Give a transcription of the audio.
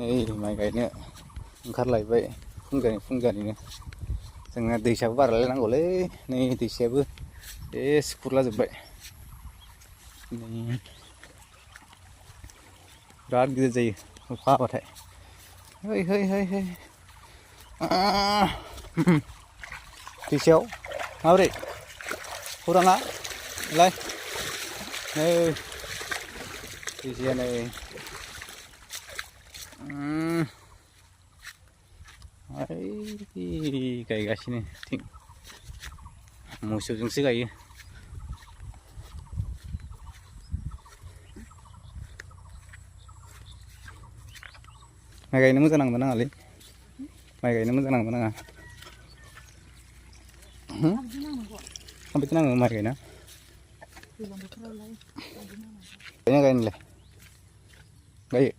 नै माइ गायनो ओंखारलायबाय फुंजानिनो जोंना दैसाबो बारलायनांगौलै नै दैसायाबो एसे खुरलाजोब्बाय नै बिराद गिदिर जायो अखा हाबाथाय है दैसायाव माबोरै खौराङा लाय नै दैसाया नै गायगासिनो थिं मोसौजोंसो गायो माइ गायनो मोजां नांगोन नाङालै माइ गायनो मोजां नांगोन नाङा माबायदि नाङो माइ गायना गायना गायनोलाय गायो